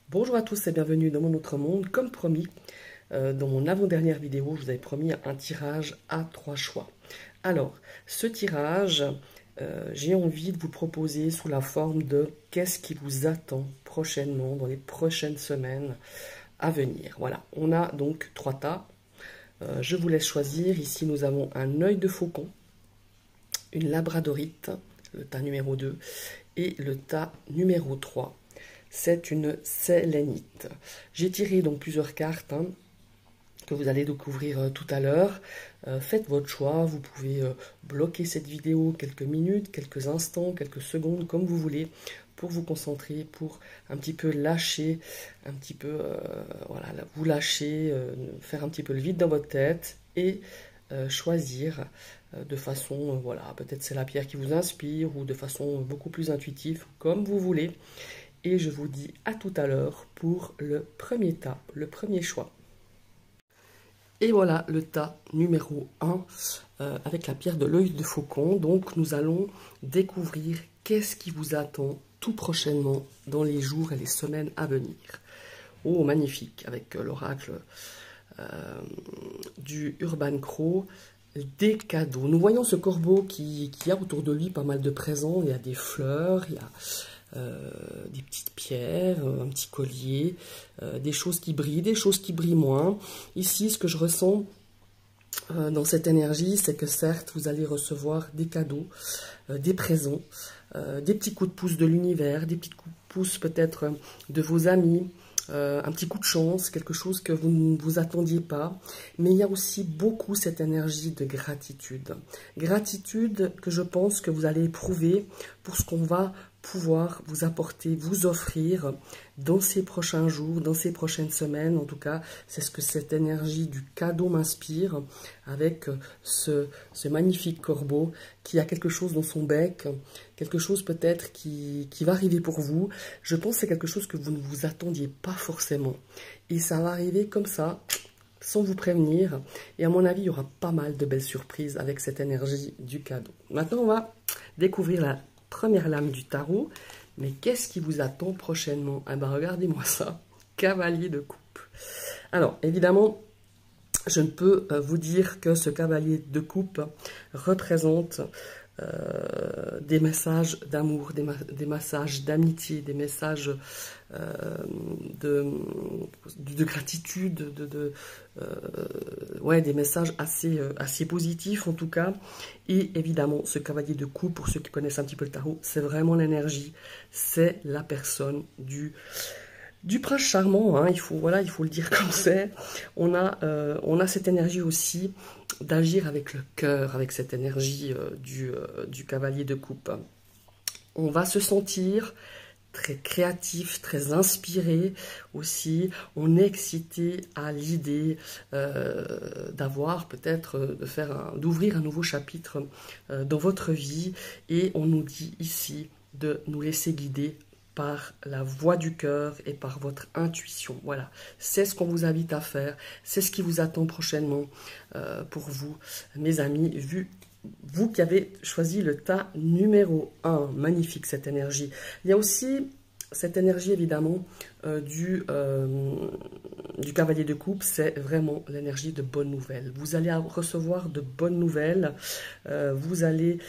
Bonjour à tous et bienvenue dans mon autre monde. Comme promis, dans mon avant-dernière vidéo, je vous avais promis un tirage à 3 choix. Alors, ce tirage, j'ai envie de vous proposer sous la forme de qu'est-ce qui vous attend prochainement, dans les prochaines semaines à venir. Voilà, on a donc 3 tas. Je vous laisse choisir. Ici, nous avons un œil de faucon, une labradorite, le tas numéro 2, et le tas numéro 3. C'est une sélénite. J'ai tiré donc plusieurs cartes que vous allez découvrir tout à l'heure. Faites votre choix. Vous pouvez bloquer cette vidéo quelques minutes, quelques instants, quelques secondes, comme vous voulez, pour vous concentrer, pour un petit peu lâcher, un petit peu, voilà, vous lâcher, faire un petit peu le vide dans votre tête et choisir de façon, voilà, peut-être c'est la pierre qui vous inspire ou de façon beaucoup plus intuitive, comme vous voulez. Et je vous dis à tout à l'heure pour le premier tas, le premier choix. Et voilà le tas numéro 1 avec la pierre de l'œil de faucon. Donc nous allons découvrir qu'est-ce qui vous attend tout prochainement dans les jours et les semaines à venir. Oh, magnifique, avec l'oracle du Urban Crow. Des cadeaux. Nous voyons ce corbeau qui a autour de lui pas mal de présents. Il y a des fleurs, il y a des petites pierres, un petit collier, des choses qui brillent moins. Ici, ce que je ressens dans cette énergie, c'est que certes, vous allez recevoir des cadeaux, des présents, des petits coups de pouce de l'univers, des petits coups de pouce peut-être de vos amis, un petit coup de chance, quelque chose que vous ne vous attendiez pas. Mais il y a aussi beaucoup cette énergie de gratitude. Gratitude que je pense que vous allez éprouver pour ce qu'on va pouvoir vous apporter, vous offrir dans ces prochains jours, dans ces prochaines semaines. En tout cas, c'est ce que cette énergie du cadeau m'inspire avec ce magnifique corbeau qui a quelque chose dans son bec, quelque chose peut-être qui va arriver pour vous. Je pense que c'est quelque chose que vous ne vous attendiez pas forcément. Et ça va arriver comme ça, sans vous prévenir. Et à mon avis, il y aura pas mal de belles surprises avec cette énergie du cadeau. Maintenant, on va découvrir la première lame du tarot. Mais qu'est-ce qui vous attend prochainement? Eh bien, regardez-moi ça. Cavalier de coupe. Alors, évidemment, je ne peux vous dire que ce cavalier de coupe représente des messages d'amour, des messages d'amitié, des messages de gratitude, ouais, des messages assez positifs en tout cas. Et évidemment, ce cavalier de coupe, pour ceux qui connaissent un petit peu le tarot, c'est vraiment l'énergie, c'est la personne du prince charmant, hein. Il faut le dire comme c'est. On a cette énergie aussi d'agir avec le cœur, avec cette énergie du cavalier de coupe. On va se sentir très créatif, très inspiré aussi. On est excité à l'idée d'avoir peut-être, d'ouvrir un nouveau chapitre dans votre vie. Et on nous dit ici de nous laisser guider par la voix du cœur et par votre intuition. Voilà, c'est ce qu'on vous invite à faire, c'est ce qui vous attend prochainement pour vous, mes amis, vous qui avez choisi le tas numéro 1. Magnifique cette énergie. Il y a aussi cette énergie évidemment du cavalier de coupe, c'est vraiment l'énergie de bonnes nouvelles. Vous allez recevoir de bonnes nouvelles, vous allez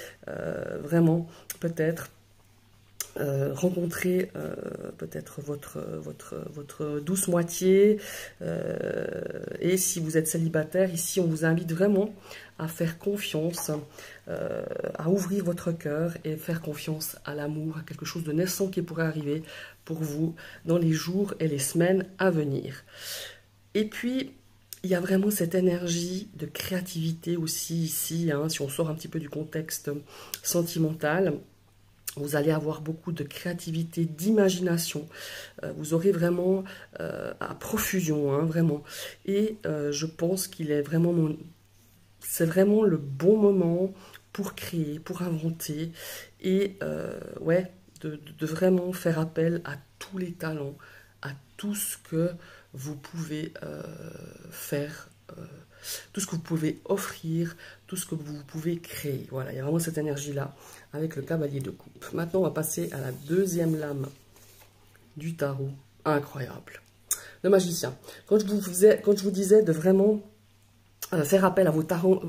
vraiment peut-être rencontrer peut-être votre douce moitié, et si vous êtes célibataire, ici on vous invite vraiment à faire confiance, à ouvrir votre cœur et faire confiance à l'amour, à quelque chose de naissant qui pourrait arriver pour vous dans les jours et les semaines à venir. Et puis il y a vraiment cette énergie de créativité aussi ici, hein, si on sort un petit peu du contexte sentimental. Vous allez avoir beaucoup de créativité, d'imagination. Vous aurez vraiment à profusion, hein, vraiment. Et je pense qu'il est vraiment c'est vraiment le bon moment pour créer, pour inventer et ouais, de vraiment faire appel à tous les talents, à tout ce que vous pouvez faire, tout ce que vous pouvez offrir, tout ce que vous pouvez créer. Voilà, il y a vraiment cette énergie-là avec le cavalier de coupe. Maintenant, on va passer à la deuxième lame du tarot incroyable. Le magicien. Quand je vous disais de vraiment faire appel à vos talents,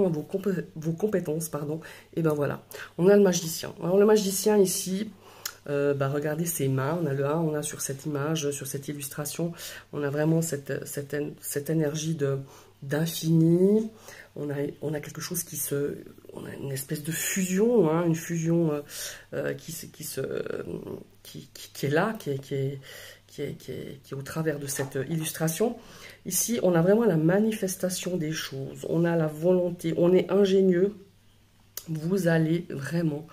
à vos compétences, pardon, et ben voilà, on a le magicien. Alors le magicien ici, regardez ses mains, on a le 1, on a sur cette image, sur cette illustration, on a vraiment cette énergie d'infini, on a quelque chose on a une espèce de fusion, hein, une fusion qui est là, qui est au travers de cette illustration. Ici, on a vraiment la manifestation des choses, on a la volonté, on est ingénieux. Vous allez vraiment,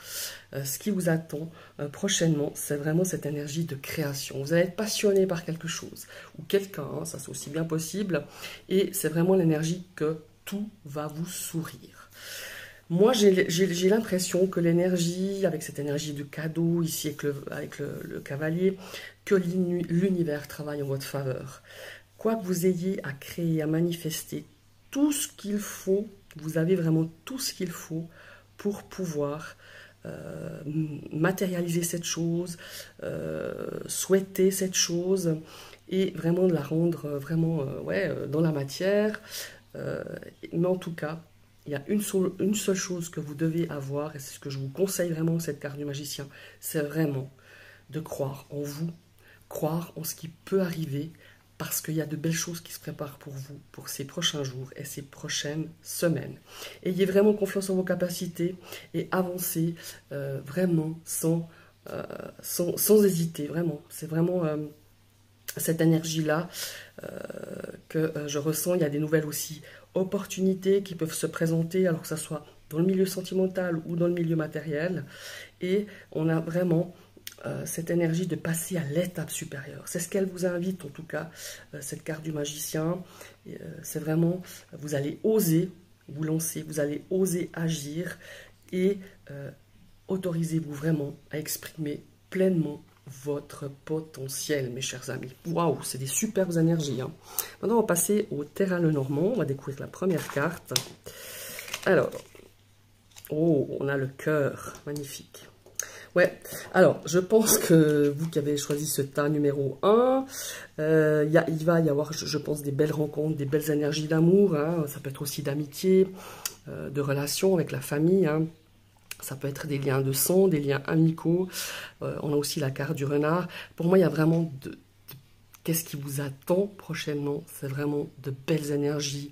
ce qui vous attend prochainement, c'est vraiment cette énergie de création. Vous allez être passionné par quelque chose, ou quelqu'un, hein, ça c'est aussi bien possible, et c'est vraiment l'énergie que tout va vous sourire. Moi, j'ai l'impression que l'énergie, avec cette énergie de cadeau, ici avec le cavalier, que l'univers travaille en votre faveur. Quoi que vous ayez à créer, à manifester, tout ce qu'il faut, vous avez vraiment tout ce qu'il faut pour pouvoir matérialiser cette chose, souhaiter cette chose, et vraiment de la rendre vraiment dans la matière. Mais en tout cas, il y a une seule chose que vous devez avoir, et c'est ce que je vous conseille vraiment, cette carte du magicien, c'est vraiment de croire en vous, croire en ce qui peut arriver, parce qu'il y a de belles choses qui se préparent pour vous, pour ces prochains jours et ces prochaines semaines. Ayez vraiment confiance en vos capacités et avancez vraiment sans hésiter, vraiment. C'est vraiment cette énergie-là que je ressens. Il y a des nouvelles aussi opportunités qui peuvent se présenter, alors que ce soit dans le milieu sentimental ou dans le milieu matériel. Et on a vraiment cette énergie de passer à l'étape supérieure. C'est ce qu'elle vous invite, en tout cas, cette carte du magicien. C'est vraiment, vous allez oser vous lancer, vous allez oser agir et autorisez-vous vraiment à exprimer pleinement votre potentiel, mes chers amis. Waouh, c'est des superbes énergies. Hein. Maintenant, on va passer au terrain Lenormand. On va découvrir la première carte. Alors, oh, on a le cœur. Magnifique. Ouais, alors, je pense que vous qui avez choisi ce tas numéro 1, il va y avoir, je pense, des belles rencontres, des belles énergies d'amour. Hein. Ça peut être aussi d'amitié, de relations avec la famille. Hein. Ça peut être des liens de sang, des liens amicaux. On a aussi la carte du renard. Pour moi, il y a vraiment qu'est-ce qui vous attend prochainement. C'est vraiment de belles énergies,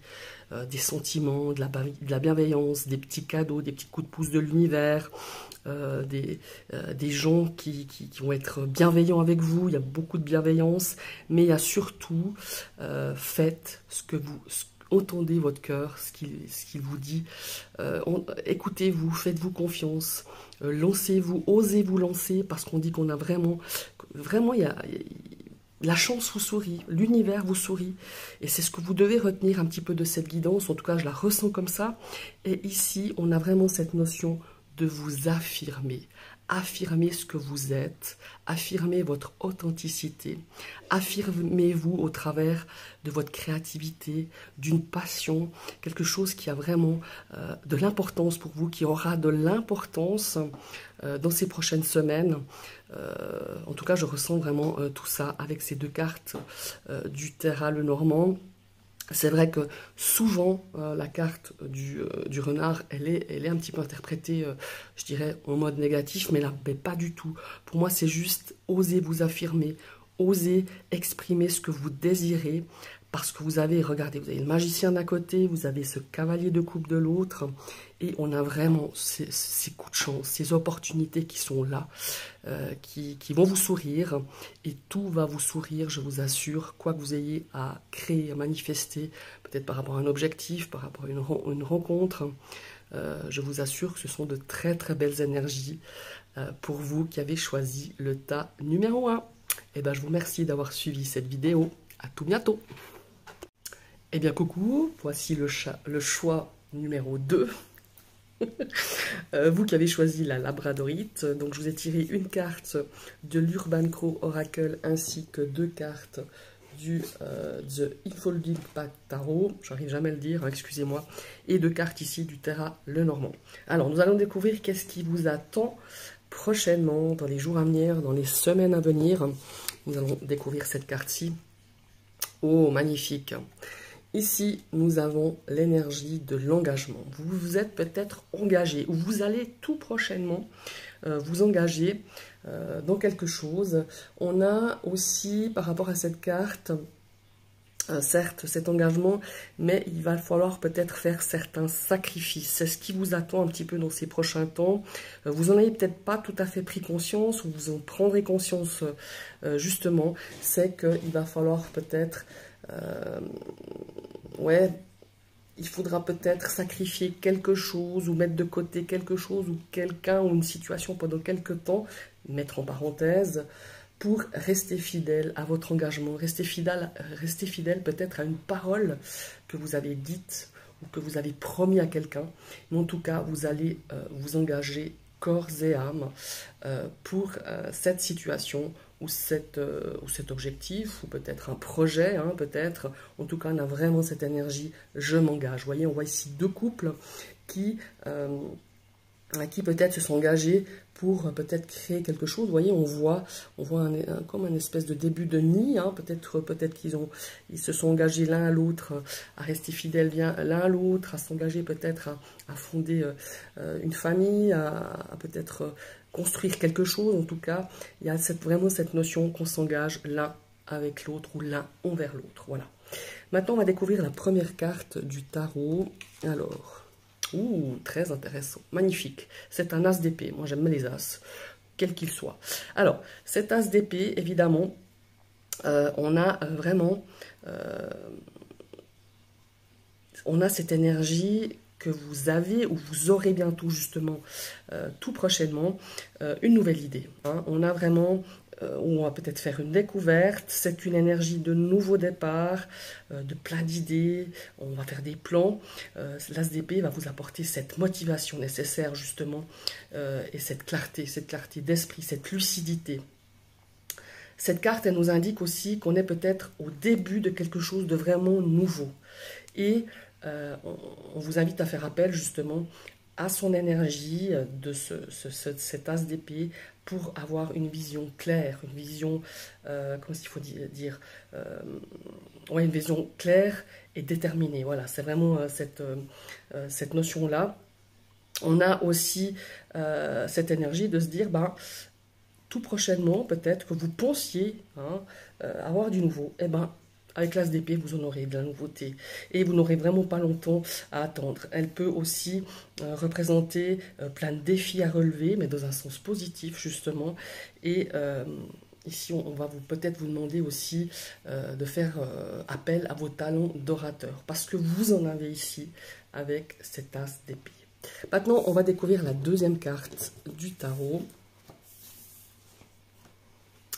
des sentiments, de la bienveillance, des petits cadeaux, des petits coups de pouce de l'univers, des gens qui vont être bienveillants avec vous. Il y a beaucoup de bienveillance, mais il y a surtout, faites ce que vous... Entendez votre cœur, ce qu'il vous dit. Écoutez-vous, faites-vous confiance. Lancez-vous, osez vous lancer, parce qu'on dit qu'on a vraiment, la chance vous sourit, l'univers vous sourit. Et c'est ce que vous devez retenir un petit peu de cette guidance. En tout cas, je la ressens comme ça. Et ici, on a vraiment cette notion de vous affirmer. Affirmez ce que vous êtes, affirmez votre authenticité, affirmez-vous au travers de votre créativité, d'une passion, quelque chose qui a vraiment de l'importance pour vous, qui aura de l'importance dans ces prochaines semaines. En tout cas, je ressens vraiment tout ça avec ces deux cartes du terrain Lenormand. C'est vrai que souvent, la carte du renard, elle est un petit peu interprétée, je dirais, en mode négatif, mais là, mais pas du tout. Pour moi, c'est juste oser vous affirmer, oser exprimer ce que vous désirez, parce que vous avez, regardez, vous avez le magicien d'un côté, vous avez ce cavalier de coupe de l'autre, et on a vraiment ces coups de chance, ces opportunités qui sont là, qui vont vous sourire, et tout va vous sourire, je vous assure, quoi que vous ayez à créer, à manifester, peut-être par rapport à un objectif, par rapport à une rencontre, je vous assure que ce sont de très très belles énergies pour vous qui avez choisi le tas numéro 1. Et ben, je vous remercie d'avoir suivi cette vidéo, à tout bientôt. Eh bien coucou, voici le choix numéro 2. Vous qui avez choisi la labradorite, donc je vous ai tiré une carte de l'Urban Crow Oracle ainsi que deux cartes du The Unfolding Pack Tarot, j'arrive jamais à le dire, hein, excusez-moi, et deux cartes ici du Terra Lenormand. Alors nous allons découvrir qu'est-ce qui vous attend prochainement, dans les jours à venir, dans les semaines à venir. Nous allons découvrir cette carte-ci. Oh, magnifique. Ici, nous avons l'énergie de l'engagement. Vous vous êtes peut-être engagé ou vous allez tout prochainement vous engager dans quelque chose. On a aussi, par rapport à cette carte, certes, cet engagement, mais il va falloir peut-être faire certains sacrifices. C'est ce qui vous attend un petit peu dans ces prochains temps. Vous n'en avez peut-être pas tout à fait pris conscience, ou vous en prendrez conscience justement. C'est qu'il va falloir peut-être... ouais, il faudra peut-être sacrifier quelque chose, ou mettre de côté quelque chose, ou quelqu'un, ou une situation pendant quelque temps, mettre en parenthèse, pour rester fidèle à votre engagement, rester fidèle peut-être à une parole que vous avez dite ou que vous avez promis à quelqu'un. Mais en tout cas, vous allez vous engager corps et âme pour cette situation ou cet objectif, ou peut-être un projet, hein, peut-être. En tout cas, on a vraiment cette énergie, je m'engage. Vous voyez, on voit ici deux couples qui peut-être se sont engagés pour peut-être créer quelque chose. Vous voyez, on voit comme un espèce de début de nid. Hein. Peut-être qu'ils se sont engagés l'un à l'autre à rester fidèles l'un à l'autre, à s'engager peut-être à fonder une famille, à peut-être construire quelque chose. En tout cas, il y a vraiment cette notion qu'on s'engage l'un avec l'autre ou l'un envers l'autre. Voilà. Maintenant, on va découvrir la première carte du tarot. Alors... ouh, très intéressant, magnifique. C'est un as d'épée. Moi, j'aime les as, quel qu'il soit. Alors, cet as d'épée, évidemment, on a vraiment... on a cette énergie que vous avez, ou vous aurez bientôt, justement, tout prochainement, une nouvelle idée. Hein. On a vraiment... où on va peut-être faire une découverte, c'est une énergie de nouveau départ, de plein d'idées, on va faire des plans. L'as d'épée va vous apporter cette motivation nécessaire justement, et cette clarté d'esprit, cette lucidité. Cette carte, elle nous indique aussi qu'on est peut-être au début de quelque chose de vraiment nouveau. Et on vous invite à faire appel justement à son énergie de cet as d'épée pour avoir une vision claire, une vision, comment il faut dire, ouais, une vision claire et déterminée. Voilà, c'est vraiment cette notion-là. On a aussi cette énergie de se dire, ben, tout prochainement, peut-être que vous pensiez avoir du nouveau, eh ben, avec l'as d'épée, vous en aurez de la nouveauté. Et vous n'aurez vraiment pas longtemps à attendre. Elle peut aussi représenter plein de défis à relever, mais dans un sens positif, justement. Et ici, on va peut-être vous demander aussi de faire appel à vos talents d'orateur. Parce que vous en avez ici avec cet as d'épée. Maintenant, on va découvrir la deuxième carte du tarot.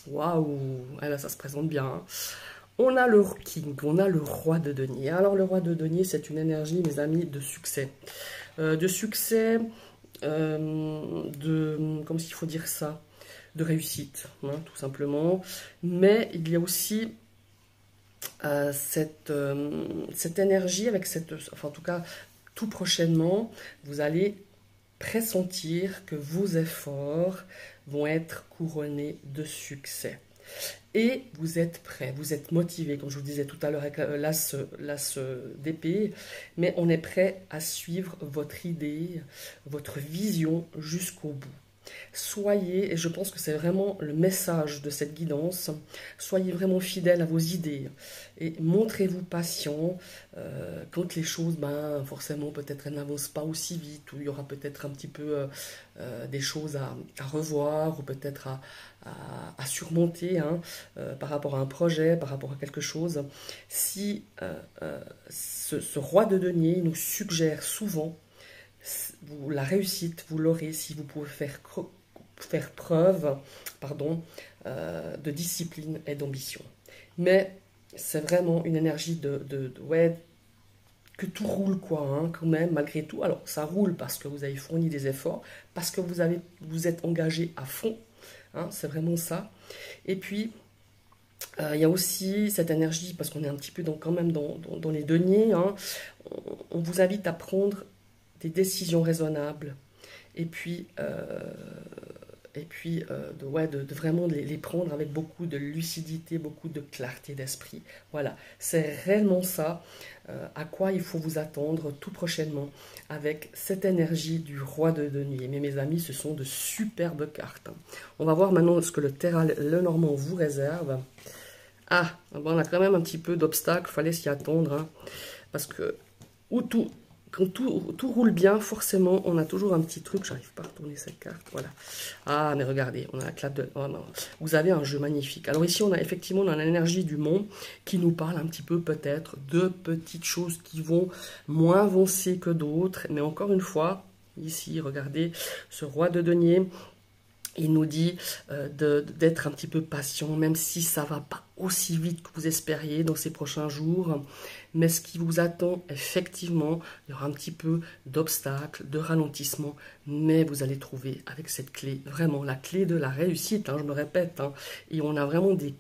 Waouh! Là, ça se présente bien, hein. On a le King, on a le Roi de denier. Alors, le Roi de denier, c'est une énergie, mes amis, de succès. Comment il faut dire ça? De réussite, hein, tout simplement. Mais il y a aussi cette énergie, avec enfin, en tout cas, tout prochainement, vous allez pressentir que vos efforts vont être couronnés de succès. Et vous êtes prêt, vous êtes motivé, comme je vous disais tout à l'heure avec l'as d'épée, mais on est prêt à suivre votre idée, votre vision jusqu'au bout. Soyez, et je pense que c'est vraiment le message de cette guidance, soyez vraiment fidèles à vos idées et montrez-vous patient quand les choses, ben, forcément, peut-être elles n'avancent pas aussi vite, ou il y aura peut-être un petit peu des choses à revoir, ou peut-être à surmonter hein, par rapport à un projet, par rapport à quelque chose. Si ce roi de denier nous suggère souvent la réussite, vous l'aurez si vous pouvez faire preuve de discipline et d'ambition. Mais c'est vraiment une énergie ouais, que tout roule quoi, hein, quand même, malgré tout. Alors, ça roule parce que vous avez fourni des efforts, parce que vous êtes engagé à fond, hein, c'est vraiment ça. Et puis, il y a aussi cette énergie, parce qu'on est un petit peu quand même dans les deniers, hein, on vous invite à prendre des décisions raisonnables, et puis et puis de vraiment les prendre avec beaucoup de lucidité, beaucoup de clarté d'esprit. Voilà, c'est réellement ça à quoi il faut vous attendre tout prochainement avec cette énergie du roi de denier. Mais mes amis, ce sont de superbes cartes. On va voir maintenant ce que le Terra Lenormand vous réserve. Ah, bon, on a quand même un petit peu d'obstacles, il fallait s'y attendre, hein, parce que quand tout roule bien, forcément, on a toujours un petit truc. J'arrive pas à retourner cette carte, voilà. Ah, mais regardez, on a la clap de... Oh non, vous avez un jeu magnifique. Alors ici, on a effectivement l'énergie du monde qui nous parle un petit peu peut-être de petites choses qui vont moins avancer que d'autres. Mais encore une fois, ici, regardez, ce roi de denier, il nous dit d'être un petit peu patient, même si ça ne va pas aussi vite que vous espériez dans ces prochains jours. Mais ce qui vous attend, effectivement, il y aura un petit peu d'obstacles, de ralentissement, mais vous allez trouver avec cette clé, vraiment la clé de la réussite, hein, je me répète. Hein, et on a vraiment des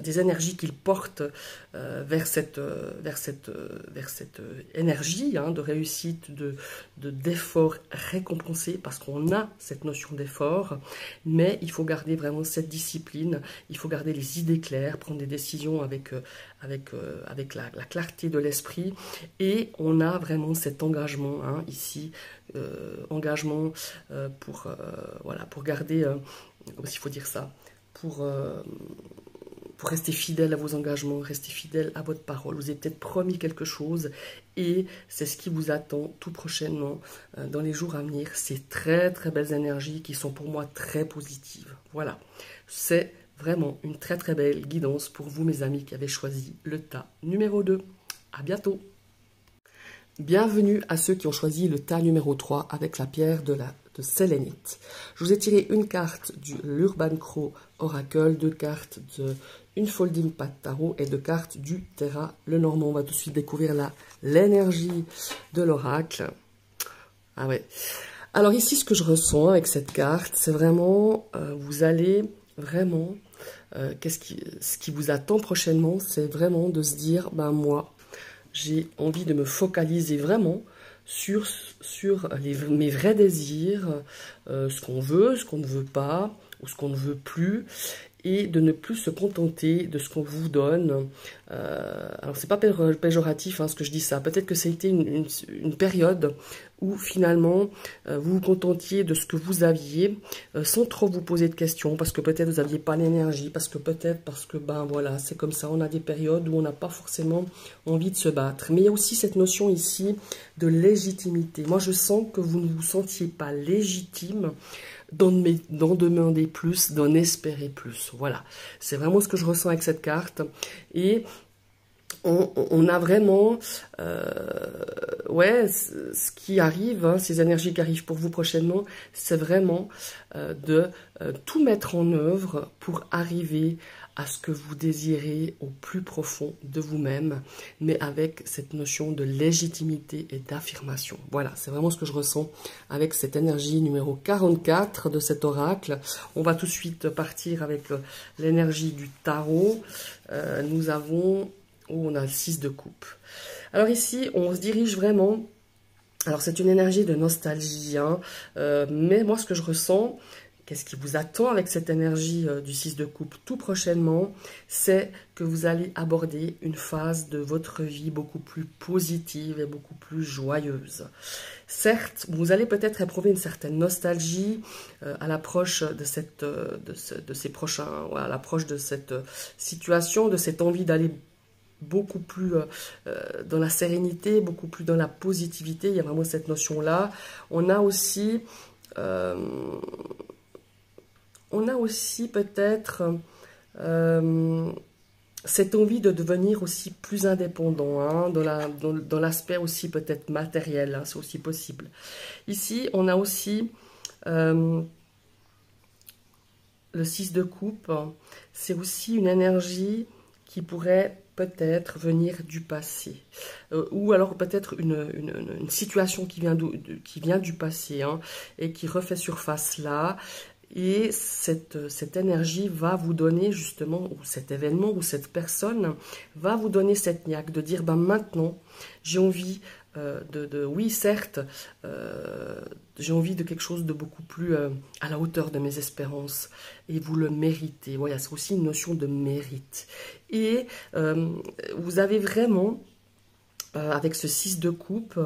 énergies qu'il porte vers cette énergie, hein, de réussite, d'effort récompensé, parce qu'on a cette notion d'effort, mais il faut garder vraiment cette discipline, il faut garder les idées claires, prendre des décisions avec la clarté de l'esprit, et on a vraiment cet engagement, hein, ici, engagement pour garder, comment il faut dire ça, pour rester fidèle à vos engagements, rester fidèle à votre parole. Vous avez peut-être promis quelque chose et c'est ce qui vous attend tout prochainement dans les jours à venir. Ces très très belles énergies qui sont pour moi très positives. Voilà, c'est vraiment une très très belle guidance pour vous mes amis qui avez choisi le tas numéro 2. À bientôt. Bienvenue à ceux qui ont choisi le tas numéro 3 avec la pierre de sélénite. Je vous ai tiré une carte l'Urban Crow Oracle, deux cartes une Folding Pad Tarot et deux cartes du Terra Lenormand. On va tout de suite découvrir l'énergie de l'oracle. Ah ouais. Alors ici, ce que je ressens avec cette carte, c'est vraiment, vous allez vraiment, ce qui vous attend prochainement, c'est vraiment de se dire, ben moi, j'ai envie de me focaliser vraiment sur mes vrais désirs, ce qu'on veut, ce qu'on ne veut pas, ou ce qu'on ne veut plus, et de ne plus se contenter de ce qu'on vous donne. Alors, c'est pas péjoratif, hein, ce que je dis ça. Peut-être que ça a été une période où, finalement, vous vous contentiez de ce que vous aviez, sans trop vous poser de questions, parce que peut-être vous n'aviez pas l'énergie, parce que, ben voilà, c'est comme ça, on a des périodes où on n'a pas forcément envie de se battre. Mais il y a aussi cette notion ici de légitimité. Moi, je sens que vous ne vous sentiez pas légitime d'en demander plus, d'en espérer plus. Voilà, c'est vraiment ce que je ressens avec cette carte. Et on a vraiment, ce qui arrive, hein, ces énergies qui arrivent pour vous prochainement, c'est vraiment de tout mettre en œuvre pour arriver à ce que vous désirez au plus profond de vous-même, mais avec cette notion de légitimité et d'affirmation. Voilà, c'est vraiment ce que je ressens avec cette énergie numéro 44 de cet oracle. On va tout de suite partir avec l'énergie du tarot. Nous avons... Oh, on a le 6 de coupe. Alors ici, on se dirige vraiment... Alors c'est une énergie de nostalgie, hein, mais moi ce que je ressens... Qu'est-ce qui vous attend avec cette énergie du 6 de coupe tout prochainement? C'est que vous allez aborder une phase de votre vie beaucoup plus positive et beaucoup plus joyeuse. Certes, vous allez peut-être éprouver une certaine nostalgie à l'approche de cette situation, de cette envie d'aller beaucoup plus dans la sérénité, beaucoup plus dans la positivité. Il y a vraiment cette notion-là. On a aussi peut-être cette envie de devenir aussi plus indépendant, hein, dans l'aspect aussi peut-être matériel, hein, c'est aussi possible. Ici, on a aussi le 6 de coupe, c'est aussi une énergie qui pourrait peut-être venir du passé, ou alors peut-être une situation qui vient du passé, hein, et qui refait surface là. Et cette énergie va vous donner justement, ou cet événement, ou cette personne va vous donner cette niaque de dire, ben maintenant, j'ai envie oui, certes, j'ai envie de quelque chose de beaucoup plus à la hauteur de mes espérances, et vous le méritez. Voilà, c'est aussi une notion de mérite. Et vous avez vraiment, avec ce 6 de coupe,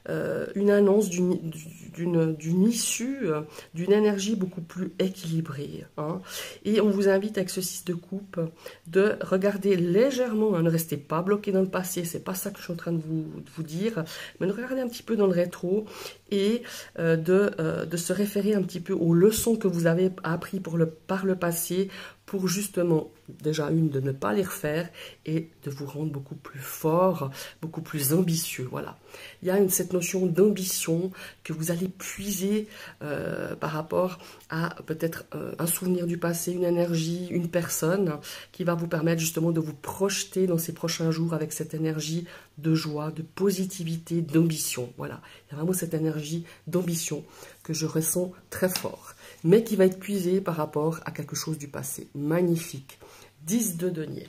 une annonce d'une issue, d'une énergie beaucoup plus équilibrée. Hein. Et on vous invite avec ce 6 de coupe de regarder légèrement, hein, ne restez pas bloqué dans le passé, c'est pas ça que je suis en train de vous dire, mais de regarder un petit peu dans le rétro et de se référer un petit peu aux leçons que vous avez apprises par le passé, pour justement, déjà de ne pas les refaire et de vous rendre beaucoup plus fort, beaucoup plus ambitieux. Voilà. Il y a cette notion d'ambition que vous allez puiser par rapport à peut-être un souvenir du passé, une énergie, une personne qui va vous permettre justement de vous projeter dans ces prochains jours avec cette énergie de joie, de positivité, d'ambition. Voilà. Il y a vraiment cette énergie d'ambition que je ressens très fort, mais qui va être puisée par rapport à quelque chose du passé. Magnifique. 10 de denier.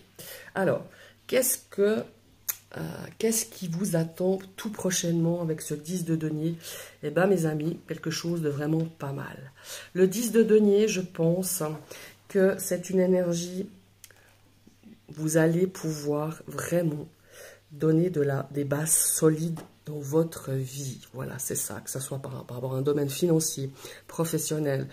Alors, qu'est-ce qui vous attend tout prochainement avec ce 10 de denier? Eh bien, mes amis, quelque chose de vraiment pas mal. Le 10 de denier, je pense que c'est une énergie, vous allez pouvoir vraiment donner des bases solides dans votre vie. Voilà, c'est ça, que ce soit par rapport à un domaine financier, professionnel,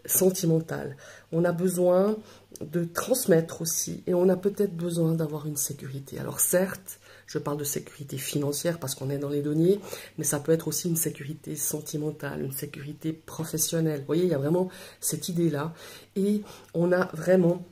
sentimental. On a besoin de transmettre aussi, et on a peut-être besoin d'avoir une sécurité. Alors certes, je parle de sécurité financière parce qu'on est dans les deniers, mais ça peut être aussi une sécurité sentimentale, une sécurité professionnelle. Vous voyez, il y a vraiment cette idée-là, et on a vraiment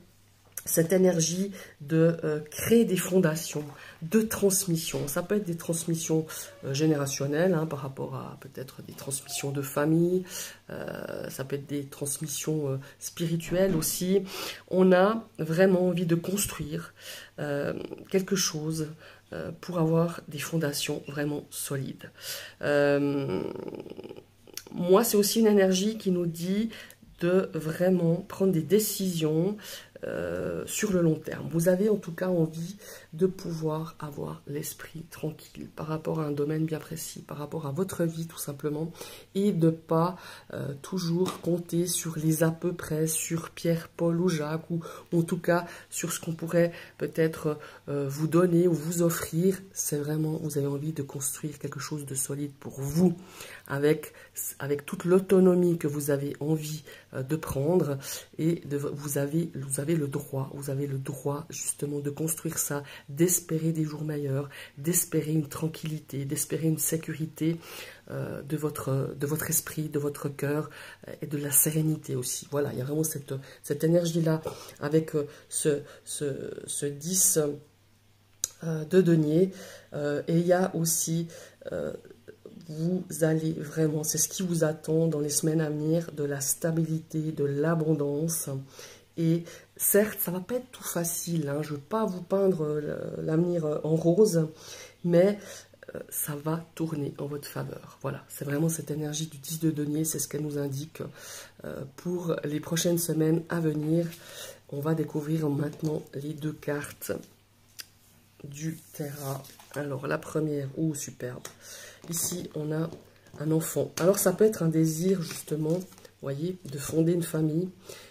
cette énergie de créer des fondations, de transmission. Ça peut être des transmissions générationnelles, hein, par rapport à peut-être des transmissions de famille, ça peut être des transmissions spirituelles aussi. On a vraiment envie de construire quelque chose pour avoir des fondations vraiment solides. Moi, c'est aussi une énergie qui nous dit de vraiment prendre des décisions sur le long terme. Vous avez en tout cas envie de pouvoir avoir l'esprit tranquille par rapport à un domaine bien précis, par rapport à votre vie tout simplement, et de ne pas toujours compter sur les à peu près, sur Pierre, Paul ou Jacques, ou en tout cas sur ce qu'on pourrait peut-être vous donner ou vous offrir. C'est vraiment, vous avez envie de construire quelque chose de solide pour vous, avec toute l'autonomie que vous avez envie de prendre, et vous avez le droit justement de construire ça, d'espérer des jours meilleurs, d'espérer une tranquillité, d'espérer une sécurité de votre esprit, de votre cœur, et de la sérénité aussi. Voilà, il y a vraiment cette énergie-là avec ce 10 de denier, et il y a aussi... vous allez vraiment, c'est ce qui vous attend dans les semaines à venir, de la stabilité, de l'abondance. Et certes, ça ne va pas être tout facile, hein, je ne veux pas vous peindre l'avenir en rose, mais ça va tourner en votre faveur. Voilà, c'est vraiment cette énergie du 10 de denier, c'est ce qu'elle nous indique pour les prochaines semaines à venir. On va découvrir maintenant les deux cartes du Terra. Alors, la première, oh superbe. Ici, on a un enfant. Alors, ça peut être un désir, justement, vous voyez, de fonder une famille.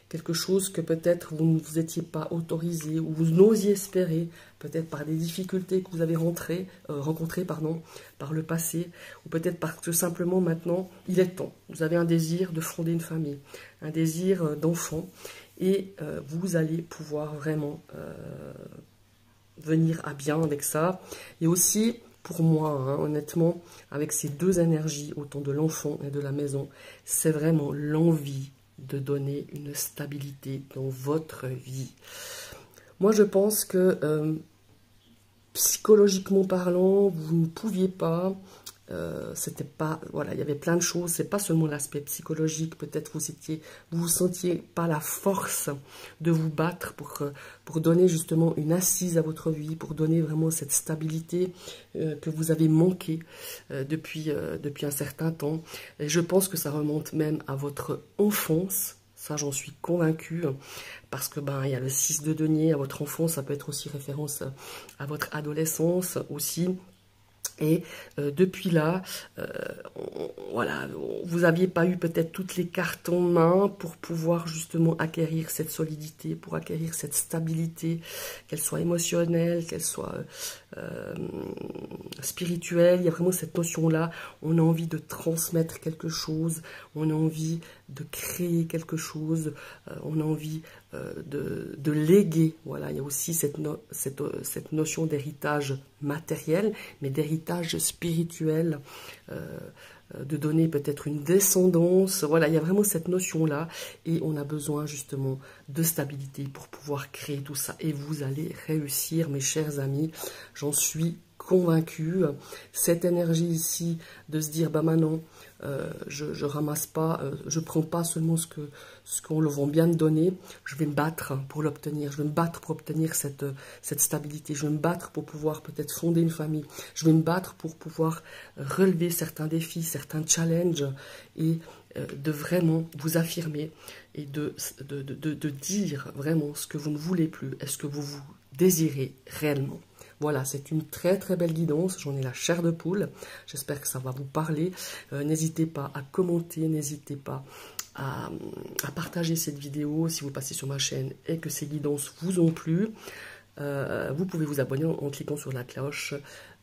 Quelque chose que peut-être vous ne vous étiez pas autorisé, ou vous n'osiez espérer, peut-être par des difficultés que vous avez rencontrées par le passé, ou peut-être parce que simplement maintenant, il est temps. Vous avez un désir de fonder une famille, un désir d'enfant, et vous allez pouvoir vraiment venir à bien avec ça. Et aussi... pour moi, hein, honnêtement, avec ces deux énergies, autant de l'enfant et de la maison, c'est vraiment l'envie de donner une stabilité dans votre vie. Moi, je pense que psychologiquement parlant, vous ne pouviez pas, c'était pas, voilà, il y avait plein de choses, c'est pas seulement l'aspect psychologique, peut-être vous sentiez pas la force de vous battre pour donner justement une assise à votre vie, pour donner vraiment cette stabilité que vous avez manqué depuis un certain temps. Et je pense que ça remonte même à votre enfance. Ça, j'en suis convaincue, parce que il y a le 6 de denier à votre enfance, ça peut être aussi référence à votre adolescence aussi. Et depuis là, voilà, vous n'aviez pas eu peut-être toutes les cartes en main pour pouvoir justement acquérir cette solidité, pour acquérir cette stabilité, qu'elle soit émotionnelle, qu'elle soit spirituelle. Il y a vraiment cette notion-là. On a envie de transmettre quelque chose, on a envie de créer quelque chose, on a envie de léguer. Voilà, il y a aussi cette notion d'héritage matériel, mais d'héritage spirituel, de donner peut-être une descendance. Voilà, il y a vraiment cette notion-là et on a besoin justement de stabilité pour pouvoir créer tout ça. Et vous allez réussir, mes chers amis, j'en suis convaincue. Cette énergie ici de se dire, bah maintenant, je ramasse pas, je prends pas seulement ce qu'on vient de donner, je vais me battre pour l'obtenir, je vais me battre pour obtenir cette stabilité, je vais me battre pour pouvoir peut-être fonder une famille, je vais me battre pour pouvoir relever certains défis, certains challenges et de vraiment vous affirmer et de dire vraiment ce que vous ne voulez plus, est-ce que vous vous désirez réellement. Voilà, c'est une très très belle guidance, j'en ai la chair de poule, j'espère que ça va vous parler. N'hésitez pas à commenter, n'hésitez pas à partager cette vidéo si vous passez sur ma chaîne et que ces guidances vous ont plu. Vous pouvez vous abonner en cliquant sur la cloche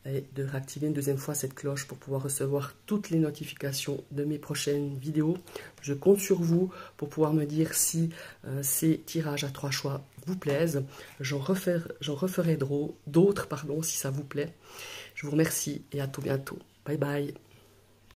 et de réactiver une deuxième fois cette cloche pour pouvoir recevoir toutes les notifications de mes prochaines vidéos. Je compte sur vous pour pouvoir me dire si ces tirages à 3 choix vous plaisent. J'en referai d'autres si ça vous plaît. Je vous remercie et à tout bientôt. Bye bye.